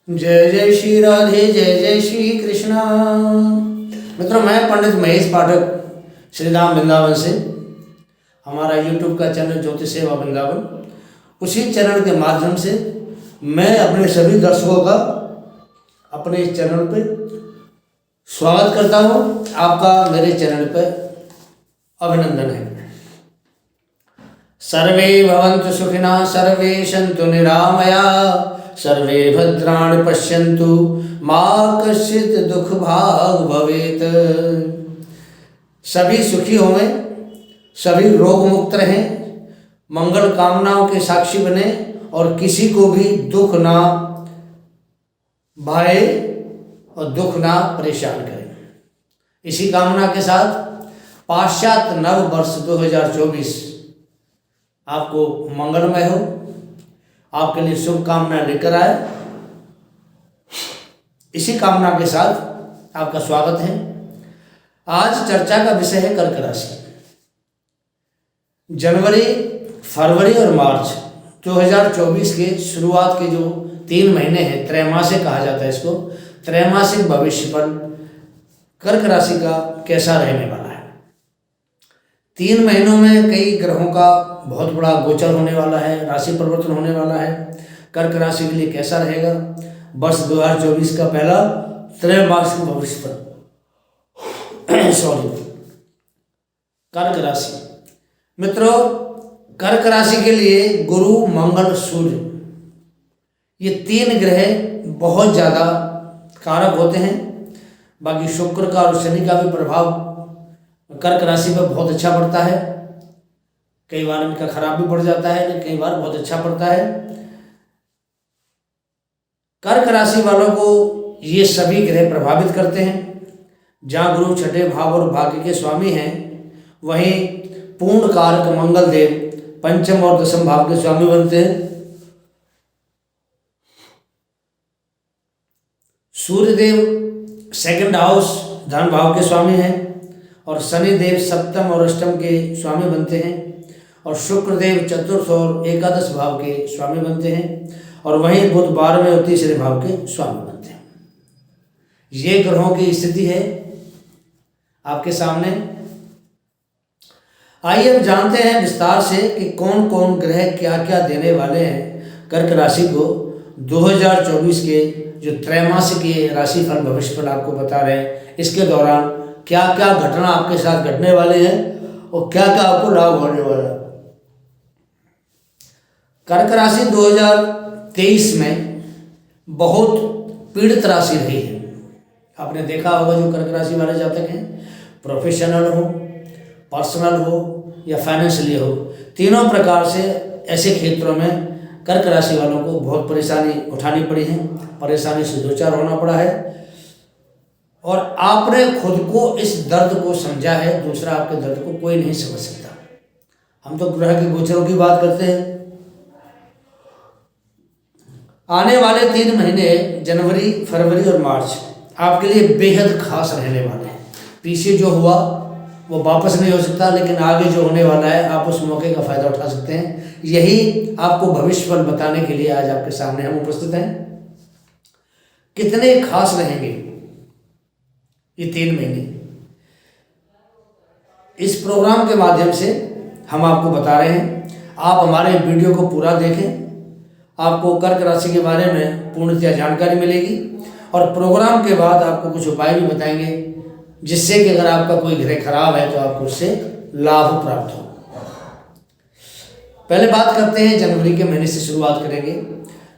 जय जय श्री राधे, जय जय श्री कृष्णा। मित्रों, मैं पंडित महेश पाठक श्री राम वृंदावन से, हमारा यूट्यूब का चैनल ज्योति सेवा वृंदावन, उसी चैनल के माध्यम से मैं अपने सभी दर्शकों का अपने इस चैनल पे स्वागत करता हूँ। आपका मेरे चैनल पर अभिनंदन है। सर्वे भवन्तु सुखिनः, सर्वे सन्तु निरामया, सर्वे भद्राणि पश्यन्तु, मा कश्चित् दुःख भाग् भवेत्। सभी सुखी होवें, सभी रोग मुक्त रहें, मंगल कामनाओं के साक्षी बने और किसी को भी दुख ना भाए और दुख ना परेशान करें। इसी कामना के साथ पाश्चात्य नव वर्ष 2024 आपको मंगलमय हो, आपके लिए शुभकामनाएं लेकर आए। इसी कामना के साथ आपका स्वागत है। आज चर्चा का विषय है कर्क राशि। जनवरी, फरवरी और मार्च 2024 के शुरुआत के जो 3 महीने हैं, त्रैमासिक कहा जाता है इसको, त्रैमासिक भविष्यफल कर्क राशि का कैसा रहने वाला है। 3 महीनों में कई ग्रहों का बहुत बड़ा गोचर होने वाला है, राशि परिवर्तन होने वाला है। कर्क राशि के लिए कैसा रहेगा वर्ष 2024 का पहला त्रैमासिक भविष्यफल। कर्क राशि। मित्रों, कर्क राशि के लिए गुरु, मंगल, सूर्य, ये 3 ग्रह बहुत ज़्यादा कारक होते हैं। बाकी शुक्र का और शनि का भी प्रभाव कर्क राशि पर बहुत अच्छा पड़ता है। कई बार इनका खराब भी पड़ जाता है, लेकिन कई बार बहुत अच्छा पड़ता है। कर्क राशि वालों को ये सभी ग्रह प्रभावित करते हैं। जहाँ गुरु छठे भाव और भाग्य के स्वामी हैं, वहीं पूर्ण कारक मंगल देव पंचम और दशम भाव के स्वामी बनते हैं। सूर्य देव सेकंड हाउस धन भाव के स्वामी हैं और शनि देव सप्तम और अष्टम के स्वामी बनते हैं और शुक्र देव चतुर्थ और एकादश भाव के स्वामी बनते हैं और वहीं बुध 12वें और 3रे भाव के स्वामी बनते हैं। ये ग्रहों की स्थिति है आपके सामने। आइए अब जानते हैं विस्तार से कि कौन कौन ग्रह क्या क्या देने वाले हैं कर्क राशि को। 2024 के जो त्रैमासिक ये राशिफल भविष्यफल आपको बता रहे हैं, इसके दौरान क्या क्या घटना आपके साथ घटने वाले हैं और क्या क्या आपको लाभ होने वाला है। कर्क राशि 2023 में बहुत पीड़ित राशि रही है। आपने देखा होगा जो कर्क राशि वाले जातक हैं, प्रोफेशनल हो, पर्सनल हो या फाइनेंशियली हो, तीनों प्रकार से ऐसे क्षेत्रों में कर्क राशि वालों को बहुत परेशानी उठानी पड़ी है, परेशानी से दो चार होना पड़ा है और आपने खुद को इस दर्द को समझा है। दूसरा आपके दर्द को कोई नहीं समझ सकता। हम तो ग्रह के गोचरों की बात करते हैं। आने वाले 3 महीने जनवरी, फरवरी और मार्च आपके लिए बेहद खास रहने वाले हैं। पीछे जो हुआ वो वापस नहीं हो सकता, लेकिन आगे जो होने वाला है आप उस मौके का फ़ायदा उठा सकते हैं। यही आपको भविष्यफल बताने के लिए आज आपके सामने हम उपस्थित हैं। कितने खास रहेंगे ये 3 महीने, इस प्रोग्राम के माध्यम से हम आपको बता रहे हैं। आप हमारे वीडियो को पूरा देखें, आपको कर्क राशि के बारे में पूर्णतः जानकारी मिलेगी और प्रोग्राम के बाद आपको कुछ उपाय भी बताएंगे, जिससे कि अगर आपका कोई ग्रह खराब है तो आपको उससे लाभ प्राप्त हो। पहले बात करते हैं जनवरी के महीने से शुरुआत करेंगे।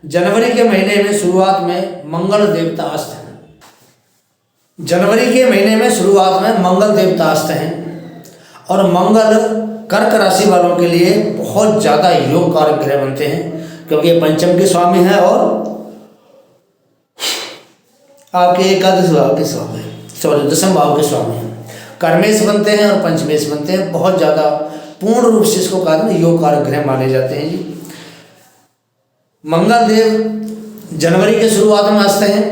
जनवरी के महीने में शुरुआत में मंगल देवता अस्त हैं। जनवरी के महीने में शुरुआत में मंगल देवता अस्त हैं और मंगल कर्क राशि वालों के लिए बहुत ज़्यादा योग कारक ग्रह बनते हैं, क्योंकि ये पंचम के स्वामी हैं और आपके एकादश भाव के स्वामी हैं, दशम भाव के स्वामी हैं। कर्मेश बनते हैं और पंचमेश बनते हैं। बहुत ज़्यादा पूर्ण रूप से इसको कारण योग कारक ग्रह माने जाते हैं जी। मंगल देव जनवरी के शुरुआत में अस्त हैं,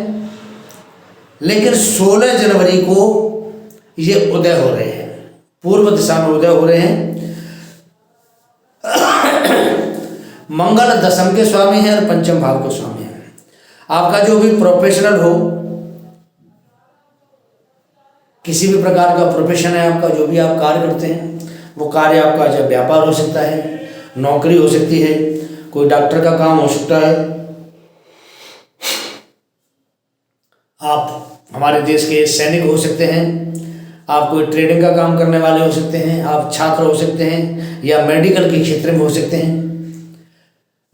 लेकिन 16 जनवरी को ये उदय हो रहे हैं, पूर्व दिशा में उदय हो रहे हैं। मंगल दशम के स्वामी हैं और पंचम भाव के स्वामी हैं। आपका जो भी प्रोफेशनल हो, किसी भी प्रकार का प्रोफेशन है आपका, जो भी आप कार्य करते हैं, वो कार्य आपका जब व्यापार हो सकता है, नौकरी हो सकती है, कोई डॉक्टर का काम हो सकता है, आप हमारे देश के सैनिक हो सकते हैं, आप कोई ट्रेडिंग का काम करने वाले हो सकते हैं, आप छात्र हो सकते हैं, या मेडिकल के क्षेत्र में हो सकते हैं,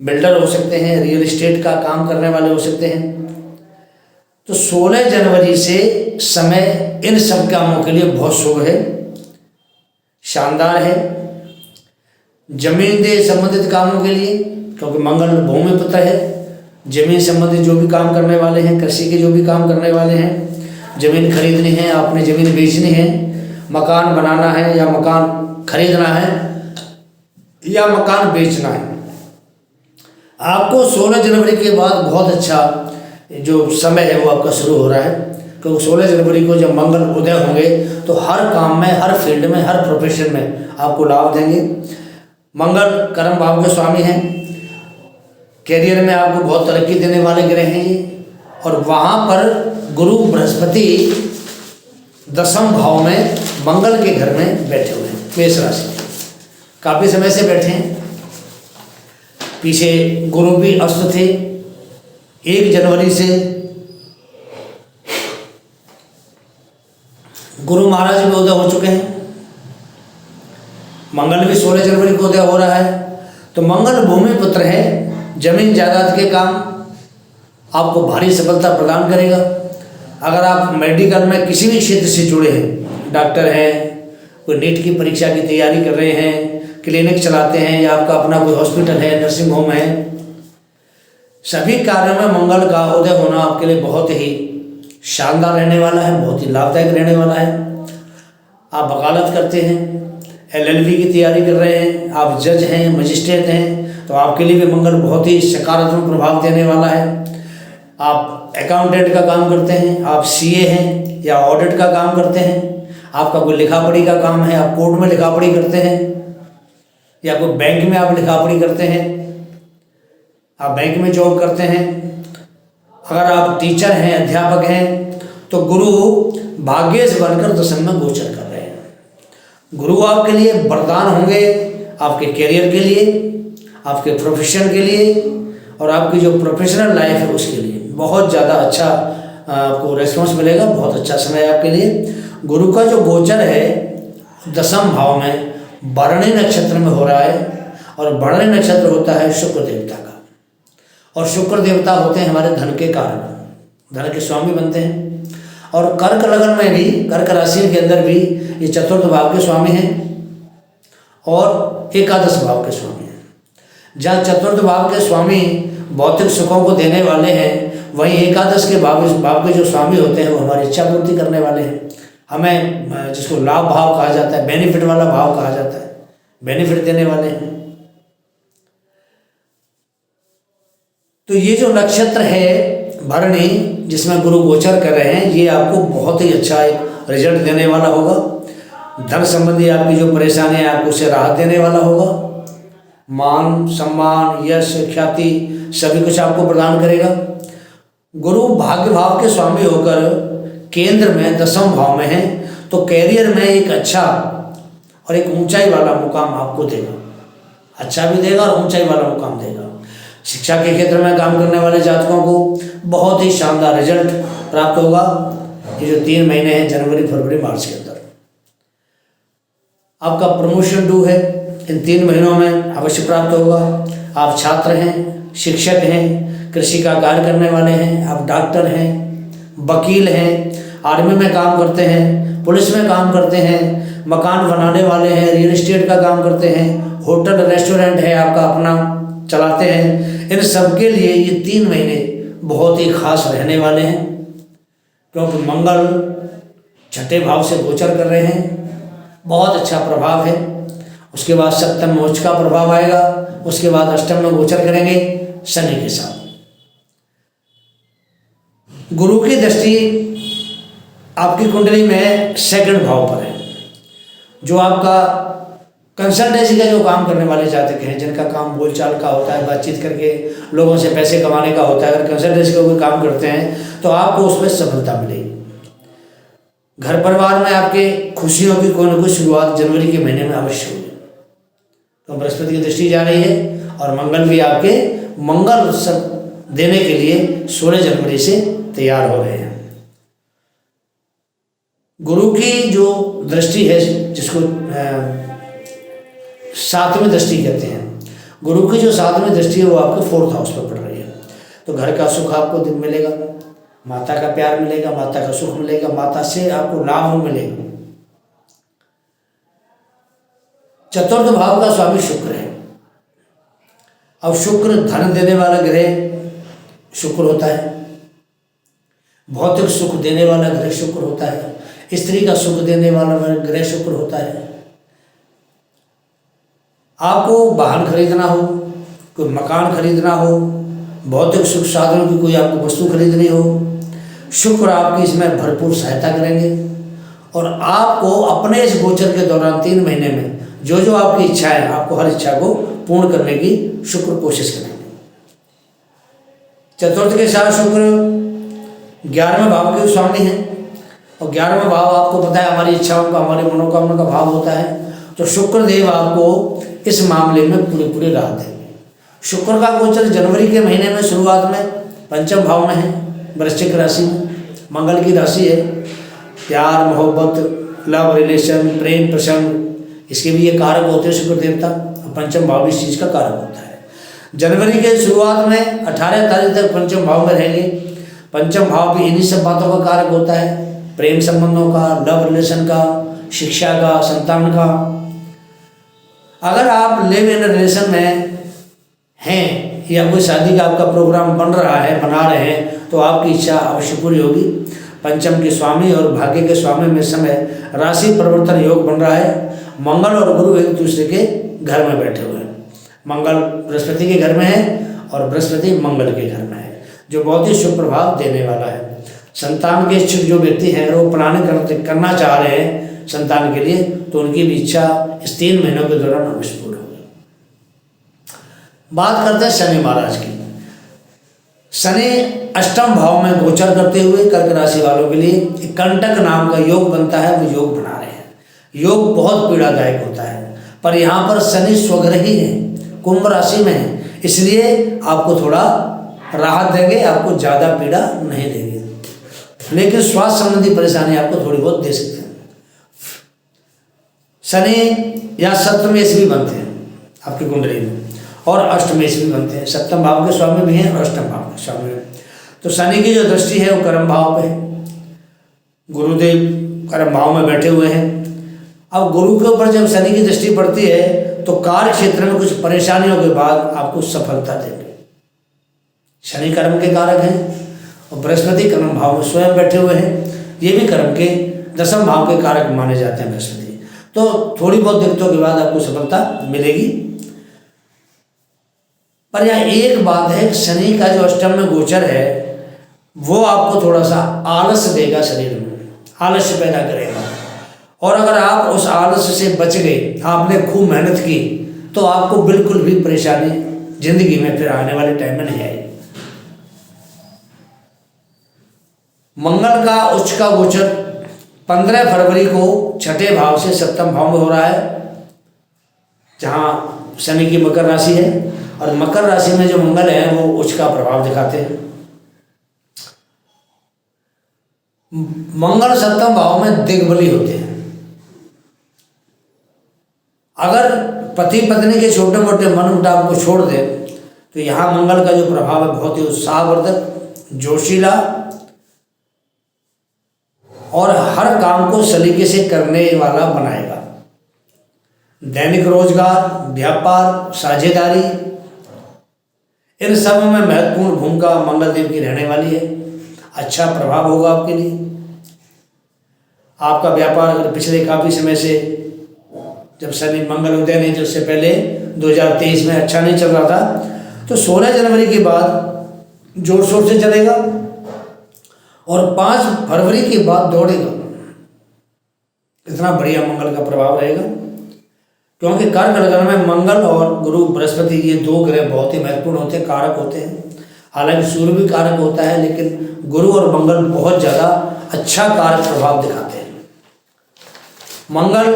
बिल्डर हो सकते हैं, रियल एस्टेट का काम करने वाले हो सकते हैं। तो 16 जनवरी से समय इन सब कामों के लिए बहुत शुभ है, शानदार है। जमीन से संबंधित कामों के लिए, क्योंकि मंगल भूमि पुत्र है, जमीन संबंधित जो भी काम करने वाले हैं, कृषि के जो भी काम करने वाले हैं, ज़मीन खरीदनी है, आपने ज़मीन बेचनी है, मकान बनाना है या मकान खरीदना है या मकान बेचना है, आपको 16 जनवरी के बाद बहुत अच्छा जो समय है वो आपका शुरू हो रहा है। क्योंकि 16 जनवरी को जब मंगल उदय होंगे तो हर काम में, हर फील्ड में, हर प्रोफेशन में आपको लाभ देंगे। मंगल कर्म भाव के स्वामी हैं, कैरियर में आपको बहुत तरक्की देने वाले ग्रह हैं ये। और वहाँ पर गुरु बृहस्पति 10वें भाव में मंगल के घर में बैठे हुए हैं, मेष राशि में काफ़ी समय से बैठे हैं। पीछे गुरु भी अस्त थे, 1 जनवरी से गुरु महाराज भी उदय हो चुके हैं, मंगल भी 16 जनवरी को उदय हो रहा है। तो मंगल भूमि पुत्र है, जमीन जायदाद के काम आपको भारी सफलता प्रदान करेगा। अगर आप मेडिकल में किसी भी क्षेत्र से जुड़े हैं, डॉक्टर हैं, कोई नीट की परीक्षा की तैयारी कर रहे हैं, क्लिनिक चलाते हैं, या आपका अपना कोई हॉस्पिटल है, नर्सिंग होम है, सभी कार्यों में मंगल का उदय होना आपके लिए बहुत ही शानदार रहने वाला है, बहुत ही लाभदायक रहने वाला है। आप वकालत करते हैं, LLB की तैयारी कर रहे हैं, आप जज हैं, मजिस्ट्रेट हैं, तो आपके लिए भी मंगल बहुत ही सकारात्मक प्रभाव देने वाला है। आप अकाउंटेंट का काम करते हैं, आप CA हैं या ऑडिट का काम करते हैं, आपका कोई लिखा पढ़ी का काम है, आप कोर्ट में लिखा पढ़ी करते हैं, या कोई बैंक में आप लिखा पढ़ी करते हैं, आप बैंक में जॉब करते हैं, अगर आप टीचर हैं, अध्यापक हैं, तो गुरु भाग्येश बनकर 10वें में गोचर कर रहे हैं। गुरु आपके लिए वरदान होंगे, आपके करियर के लिए, आपके प्रोफेशन के लिए, और आपकी जो प्रोफेशनल लाइफ है उसके लिए बहुत ज़्यादा अच्छा आपको रेस्पॉन्स मिलेगा। बहुत अच्छा समय है आपके लिए। गुरु का जो गोचर है 10वें भाव में भरणी नक्षत्र में हो रहा है, और भरणी नक्षत्र होता है शुक्र देवता का, और शुक्र देवता होते हैं हमारे धन के कारक, धन के स्वामी बनते हैं। और कर्क लगन में भी, कर्क राशि के अंदर भी ये 4th भाव के स्वामी हैं और 11 भाव के स्वामी हैं। जहाँ 4th भाव के स्वामी भौतिक सुखों को देने वाले हैं, वहीं 11 के भाव के जो स्वामी होते हैं वो हमारी इच्छा पूर्ति करने वाले हैं। हमें जिसको लाभ भाव कहा जाता है, बेनिफिट वाला भाव कहा जाता है, बेनिफिट देने वाले हैं। तो ये जो नक्षत्र है भरणी, जिसमें गुरु गोचर कर रहे हैं, ये आपको बहुत ही अच्छा एक रिजल्ट देने वाला होगा। धन संबंधी आपकी जो परेशानी है आपको उससे राहत देने वाला होगा। मान सम्मान, यश, ख्याति सभी कुछ आपको प्रदान करेगा। गुरु भाग्य भाव के स्वामी होकर केंद्र में 10वें भाव में है, तो कैरियर में एक अच्छा और एक ऊंचाई वाला मुकाम आपको देगा, अच्छा भी देगा और ऊंचाई वाला मुकाम देगा। शिक्षा के क्षेत्र में काम करने वाले जातकों को बहुत ही शानदार रिजल्ट प्राप्त होगा। ये जो 3 महीने हैं, जनवरी, फरवरी, मार्च के अंदर आपका प्रमोशन ड्यू है, इन 3 महीनों में अवश्य प्राप्त होगा। आप छात्र हैं, शिक्षक हैं, कृषि का कार्य करने वाले हैं, आप डॉक्टर हैं, वकील हैं, आर्मी में काम करते हैं, पुलिस में काम करते हैं, मकान बनाने वाले हैं, रियल एस्टेट का काम करते हैं, होटल रेस्टोरेंट है आपका अपना चलाते हैं, इन सब के लिए ये 3 महीने बहुत ही खास रहने वाले हैं। क्योंकि मंगल 6ठे भाव से गोचर कर रहे हैं, बहुत अच्छा प्रभाव है। उसके बाद 7वें में उच्च का प्रभाव आएगा, उसके बाद 8वें में गोचर करेंगे शनि के साथ। गुरु की दृष्टि आपकी कुंडली में 2nd भाव पर है, जो आपका कंसल्टेंसी का जो काम करने वाले जातक हैं, जिनका काम बोलचाल का होता है, बातचीत करके लोगों से पैसे कमाने का होता है, अगर कंसल्टेंसी का कोई काम करते हैं तो आपको उसमें सफलता मिलेगी। घर परिवार में आपके खुशियों की कोई न कोई शुरुआत जनवरी के महीने में अवश्य होगी। तो बृहस्पति की दृष्टि जा रही है और मंगल भी आपके मंगल सब देने के लिए 16 जनवरी से तैयार हो रहे हैं। गुरु की जो दृष्टि है, जिसको 7वीं दृष्टि कहते हैं, गुरु की जो 7वीं दृष्टि है वो आपके 4th हाउस पर पड़ रही है। तो घर का सुख आपको मिलेगा, माता का प्यार मिलेगा, माता का सुख मिलेगा, माता से आपको लाभ मिलेगा। 4th भाव का स्वामी शुक्र है। अब शुक्र धन देने वाला ग्रह शुक्र होता है, भौतिक सुख देने वाला ग्रह शुक्र होता है, स्त्री का सुख देने वाला ग्रह शुक्र होता है। आपको वाहन खरीदना हो, कोई मकान खरीदना हो, भौतिक सुख साधनों की कोई आपको वस्तु खरीदनी हो, शुक्र आपकी इसमें भरपूर सहायता करेंगे। और आपको अपने इस गोचर के दौरान 3 महीने में जो जो आपकी इच्छा है, आपको हर इच्छा को पूर्ण करने की शुक्र कोशिश करेंगे। 4th के साथ शुक्र 11वें भाव के स्वामी हैं, और 11वां भाव आपको पता है हमारी इच्छाओं का, हमारी मनोकामना का भाव होता है। तो शुक्र देव आपको इस मामले में पूरी राहत देंगे। शुक्र का गोचर जनवरी के महीने में शुरुआत में 5th भाव में है, वृश्चिक राशि में, मंगल की राशि है। प्यार, मोहब्बत, लव रिलेशन, प्रेम प्रसंग, इसके भी ये कारक होते हैं शुक्र देवता। 5th भाव इस चीज़ का कारक होता है। जनवरी के शुरुआत में 18 तारीख तक 5th भाव में रहेंगे। 5th भाव भी इन्हीं सब बातों का कारक होता है, प्रेम संबंधों का, लव रिलेशन का, शिक्षा का, संतान का। अगर आप लिव इन रिलेशन में हैं या कोई शादी का आपका प्रोग्राम बन रहा है, बना रहे हैं, तो आपकी इच्छा अवश्य पूरी होगी। 5th के स्वामी और भाग्य के स्वामी में समय राशि परिवर्तन योग बन रहा है। मंगल और गुरु एक दूसरे के घर में बैठे हुए हैं। मंगल बृहस्पति के घर में है और बृहस्पति मंगल के घर में है, जो बहुत ही शुभ प्रभाव देने वाला है। संतान के इच्छुक जो व्यक्ति हैं, वो प्लानिंग करना चाह रहे हैं संतान के लिए, तो उनकी भी इच्छा इस 3 महीनों के दौरान अवश्य पूर्ण होगी। बात करते हैं शनि महाराज की। शनि 8th भाव में गोचर करते हुए कर्क राशि वालों के लिए कंटक नाम का योग बनता है, वो योग बना रहे हैं। योग बहुत पीड़ादायक होता है, पर यहाँ पर शनि स्वग्रही है, कुंभ राशि में है, इसलिए आपको थोड़ा राहत देंगे, आपको ज़्यादा पीड़ा नहीं देंगे, लेकिन स्वास्थ्य संबंधी परेशानी आपको थोड़ी बहुत दे सकते हैं। शनि या सप्तमेश भी बनते हैं आपकी कुंडली में, और अष्टमेश भी बनते हैं। 7th भाव के स्वामी भी हैं और 8th भाव के स्वामी हैं। तो शनि की जो दृष्टि है वो कर्म भाव पे है, गुरुदेव कर्म भाव में बैठे हुए हैं। अब गुरु के ऊपर जब शनि की दृष्टि पड़ती है तो कार्य क्षेत्र में कुछ परेशानियों के बाद आपको सफलता देंगे। शनि कर्म के कारक हैं और बृहस्पति कर्म भाव में स्वयं बैठे हुए हैं, ये भी कर्म के 10th भाव के कारक माने जाते हैं बृहस्पति। तो थोड़ी बहुत दिक्कतों के बाद आपको सफलता मिलेगी। पर यहाँ एक बात है, शनि का जो अष्टम में गोचर है वो आपको थोड़ा सा आलस्य देगा, शरीर में आलस्य पैदा करेगा। और अगर आप उस आलस्य से बच गए, आपने खूब मेहनत की, तो आपको बिल्कुल भी परेशानी जिंदगी में फिर आने वाले टाइम में नहीं आएगी। मंगल का उच्च का गोचर 15 फरवरी को 6ठे भाव से 7th भाव में हो रहा है, जहाँ शनि की मकर राशि है, और मकर राशि में जो मंगल है वो उच्च का प्रभाव दिखाते हैं। मंगल 7th भाव में दिग्बली होते हैं। अगर पति पत्नी के छोटे मोटे मनमुटाव को छोड़ दे तो यहाँ मंगल का जो प्रभाव है बहुत ही उत्साहवर्धक, जोशीला, और हर काम को सलीके से करने वाला बनाएगा। दैनिक रोजगार, व्यापार, साझेदारी, इन सब में महत्वपूर्ण भूमिका मंगल देव की रहने वाली है। अच्छा प्रभाव होगा आपके लिए। आपका व्यापार अगर पिछले काफ़ी समय से, जब शनि मंगल उदय नहीं थे उससे पहले 2023 में अच्छा नहीं चल रहा था, तो 16 जनवरी के बाद जोर शोर से चलेगा और 5 फरवरी के बाद दौड़ेगा। इतना बढ़िया मंगल का प्रभाव रहेगा। क्योंकि कर्क लग्न में मंगल और गुरु बृहस्पति ये दो ग्रह बहुत ही महत्वपूर्ण होते हैं, कारक होते हैं। हालांकि सूर्य भी कारक होता है, लेकिन गुरु और मंगल बहुत ज़्यादा अच्छा कारक प्रभाव दिखाते हैं। मंगल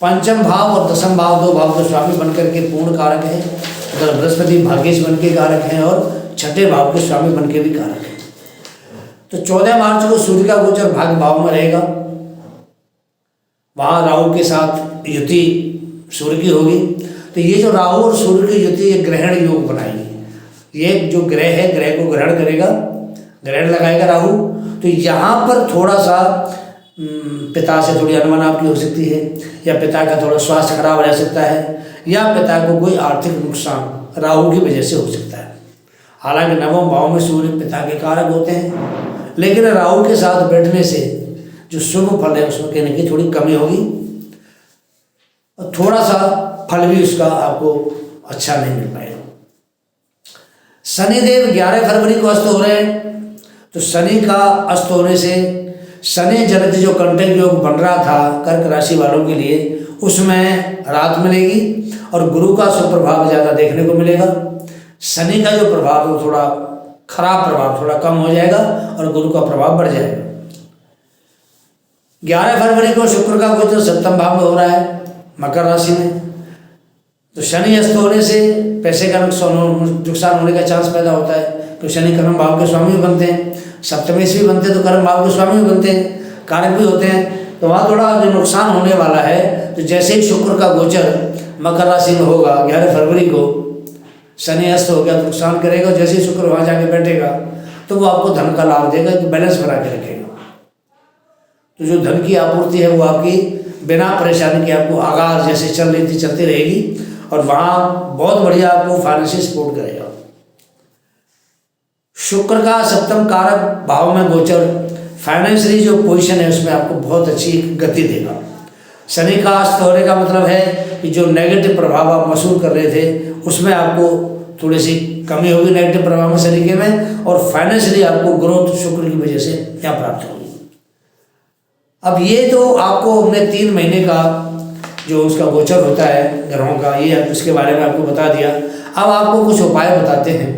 पंचम भाव और दसम भाव, दो भाव के स्वामी बनकर के पूर्ण कारक है। अगर बृहस्पति भाग्येश बन के कारक हैं और छठे भाव के स्वामी बन के भी कारक हैं। तो 14 मार्च को सूर्य का गोचर भाग्य भाव में रहेगा। वहाँ राहु के साथ युति सूर्य की होगी। तो ये जो राहु और सूर्य की युति ये ग्रहण योग बनाएगी। ये जो ग्रह है, ग्रह को ग्रहण करेगा, ग्रहण लगाएगा राहु। तो यहाँ पर थोड़ा सा पिता से थोड़ी अनबन आपकी हो सकती है, या पिता का थोड़ा स्वास्थ्य खराब रह सकता है, या पिता को कोई आर्थिक नुकसान राहु की वजह से हो सकता है। हालांकि नवम भाव में सूर्य पिता के कारक होते हैं, लेकिन राहु के साथ बैठने से जो शुभ फल है उसमें कहने की थोड़ी कमी होगी, और थोड़ा सा फल भी उसका आपको अच्छा नहीं मिल पाएगा। शनिदेव 11 फरवरी को अस्त हो रहे हैं। तो शनि का अस्त होने से शनि जनित जो कंटक योग बन रहा था कर्क राशि वालों के लिए, उसमें राहत मिलेगी और गुरु का सुप्रभाव ज़्यादा देखने को मिलेगा। शनि का जो प्रभाव है वो थोड़ा खराब प्रभाव थोड़ा कम हो जाएगा और गुरु का प्रभाव बढ़ जाएगा। 11 फरवरी को शुक्र का गोचर सप्तम भाव में हो रहा है, मकर राशि में। तो शनि अस्त होने से पैसे का नुकसान होने का चांस पैदा होता है। तो शनि कर्म भाव के स्वामी भी बनते हैं, सप्तमेश भी बनते हैं, तो कर्म भाव के स्वामी भी बनते हैं, कारक भी होते हैं। तो वहाँ थोड़ा जो नुकसान होने वाला है, तो जैसे ही शुक्र का गोचर मकर राशि में होगा 11 फरवरी को, शनि अस्त हो गया तो नुकसान करेगा। जैसे ही शुक्र वहाँ जाके बैठेगा तो वो आपको धन का लाभ देगा, तो बैलेंस बना के रखेगा। तो जो धन की आपूर्ति है वो आपकी बिना परेशानी के आपको आगाज जैसे चल रही थी चलती रहेगी, और वहाँ बहुत बढ़िया आपको फाइनेंशियल सपोर्ट करेगा। शुक्र का सप्तम कारक भाव में गोचर फाइनेंशियली जो पोजीशन है उसमें आपको बहुत अच्छी गति देगा। शनि का अस्त होने का मतलब है कि जो नेगेटिव प्रभाव आप महसूस कर रहे थे उसमें आपको थोड़ी सी कमी होगी नेगेटिव प्रभाव में शनि के में, और फाइनेंशियली आपको ग्रोथ शुक्र की वजह से यहाँ प्राप्त होगी। अब ये तो आपको हमने 3 महीने का जो उसका गोचर होता है ग्रहों का, ये उसके बारे में आपको बता दिया। अब आपको कुछ उपाय बताते हैं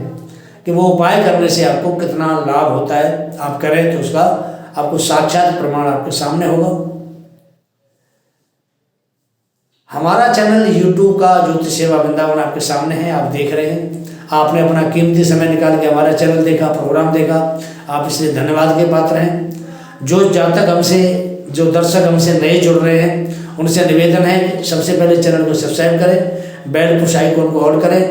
कि वो उपाय करने से आपको कितना लाभ होता है। आप करें तो उसका आपको साक्षात प्रमाण आपके सामने होगा। हमारा चैनल YouTube का ज्योतिष सेवा वृंदावन आपके सामने है, आप देख रहे हैं। आपने अपना कीमती समय निकाल के हमारा चैनल देखा, प्रोग्राम देखा, आप इसलिए धन्यवाद के पात्र हैं। जो दर्शक हमसे नए जुड़ रहे हैं उनसे निवेदन है कि सबसे पहले चैनल को सब्सक्राइब करें, बेल पुश आइकन को ऑन करें,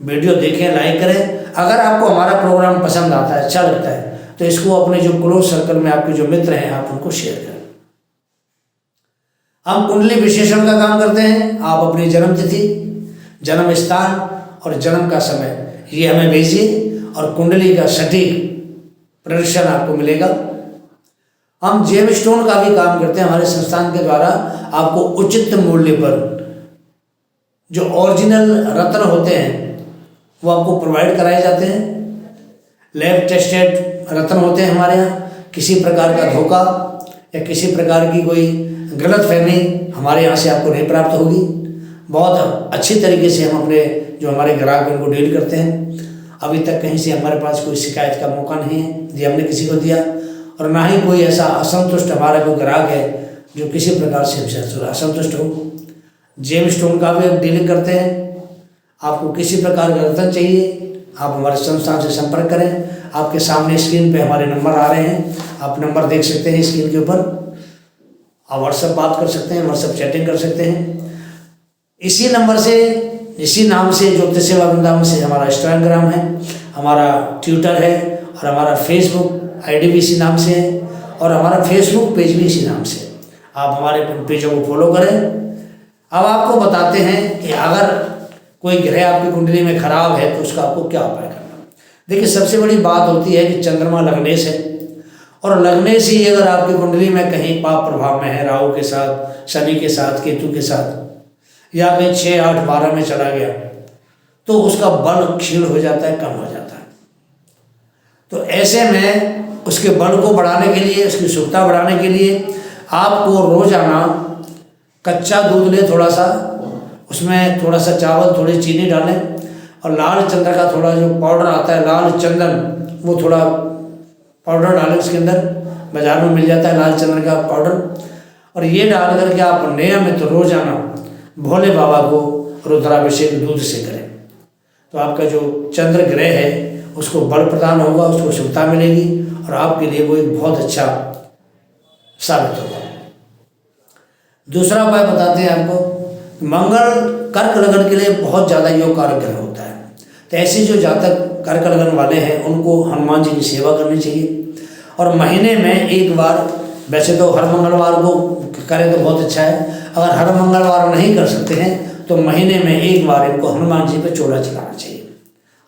वीडियो देखें, लाइक करें। अगर आपको हमारा प्रोग्राम पसंद आता है, अच्छा लगता है, तो इसको अपने जो क्लोज सर्कल में आपके जो मित्र हैं आप उनको शेयर करें। हम कुंडली विश्लेषण का काम करते हैं। आप अपनी जन्म तिथि, जन्म स्थान और जन्म का समय ये हमें भेजिए और कुंडली का सटीक प्रदर्शन आपको मिलेगा। हम जेम स्टोन का भी काम करते हैं। हमारे संस्थान के द्वारा आपको उचित मूल्य पर जो ओरिजिनल रत्न होते हैं वो आपको प्रोवाइड कराए जाते हैं। लैब टेस्टेड रत्न होते हैं हमारे यहाँ। किसी प्रकार का धोखा या किसी प्रकार की कोई गलत फहमी हमारे यहाँ से आपको नहीं प्राप्त होगी। बहुत अच्छी तरीके से हम अपने जो हमारे ग्राहक उनको डील करते हैं। अभी तक कहीं से हमारे पास कोई शिकायत का मौका नहीं है जो हमने किसी को दिया, और ना ही कोई ऐसा असंतुष्ट हमारा कोई ग्राहक है जो किसी प्रकार से हमसे असंतुष्ट हो। जेम स्टोन का भी हम डीलिंग करते हैं। आपको किसी प्रकार का रत्न चाहिए, आप हमारे संस्थान से संपर्क करें। आपके सामने स्क्रीन पे हमारे नंबर आ रहे हैं, आप नंबर देख सकते हैं स्क्रीन के ऊपर। आप व्हाट्सएप बात कर सकते हैं, व्हाट्सएप चैटिंग कर सकते हैं। इसी नंबर से, इसी नाम से ज्योतिष सेवा वृंदावन से हमारा इंस्टाग्राम है, हमारा ट्विटर है, और हमारा फेसबुक आईडी भी इसी नाम से है, और हमारा फेसबुक पेज भी इसी नाम से। आप हमारे पेजों को फॉलो करें। अब आपको बताते हैं कि अगर कोई ग्रह आपकी कुंडली में खराब है तो उसका आपको क्या उपाय करना। देखिए, सबसे बड़ी बात होती है कि चंद्रमा लगने से, और लगने से ही अगर आपकी कुंडली में कहीं पाप प्रभाव में है, राहु के साथ, शनि के साथ, केतु के साथ, या कहीं 6, 8, 12 में चला गया, तो उसका बल क्षीण हो जाता है, कम हो जाता है। तो ऐसे में उसके बल को बढ़ाने के लिए, उसकी शुद्धता बढ़ाने के लिए आपको रोजाना कच्चा दूध लें थोड़ा सा, उसमें थोड़ा सा चावल, थोड़ी चीनी डालें और लाल चंदन का थोड़ा जो पाउडर आता है लाल चंदन, वो थोड़ा पाउडर डालें उसके अंदर, बाज़ार में मिल जाता है लाल चंदन का पाउडर। और ये डाल करके आप नियमित रोजाना भोले बाबा को रुद्राभिषेक दूध से करें, तो आपका जो चंद्र ग्रह है उसको बल प्रदान होगा, उसको शुभता मिलेगी और आपके लिए वो एक बहुत अच्छा साबित होगा। दूसरा उपाय बताते हैं आपको, मंगल कर्क लगन के लिए बहुत ज़्यादा योग कारक ग्रह होता है, तो ऐसे जो जातक कर्क लगन वाले हैं उनको हनुमान जी की सेवा करनी चाहिए। और महीने में एक बार, वैसे तो हर मंगलवार को करें तो बहुत अच्छा है, अगर हर मंगलवार नहीं कर सकते हैं तो महीने में एक बार इनको हनुमान जी पे चोला चलाना चाहिए,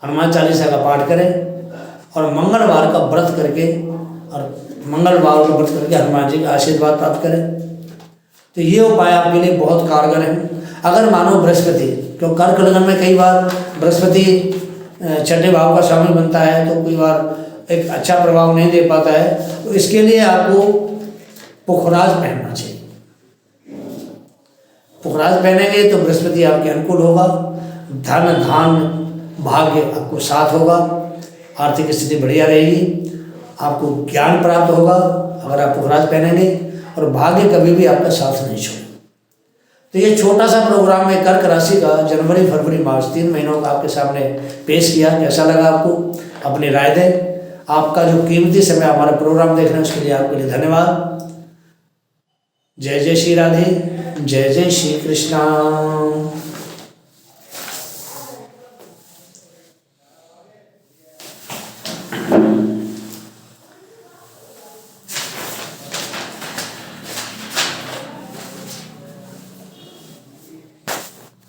हनुमान चालीसा का पाठ करें और मंगलवार का व्रत करके हनुमान जी का आशीर्वाद प्राप्त करें। तो ये उपाय आपके लिए बहुत कारगर है। अगर मानो बृहस्पति, क्योंकि कर्क लगन में कई बार बृहस्पति छठे भाव का स्वामी बनता है तो कई बार एक अच्छा प्रभाव नहीं दे पाता है, तो इसके लिए आपको पुखराज पहनना चाहिए। पुखराज पहनेंगे तो बृहस्पति आपके अनुकूल होगा, धन धान भाग्य आपको साथ होगा, आर्थिक स्थिति बढ़िया रहेगी, आपको ज्ञान प्राप्त होगा अगर आप पुखराज पहनेंगे, और भाग्य कभी भी आपका साथ नहीं छोड़ेगा। तो ये छोटा सा प्रोग्राम है कर्क राशि का, जनवरी फरवरी मार्च 3 महीनों का आपके सामने पेश किया। कैसा लगा आपको, अपनी राय दें। आपका जो कीमती समय हमारा प्रोग्राम देखने उसके लिए आपके लिए धन्यवाद। जय जय श्री राधे, जय जय श्री कृष्णा।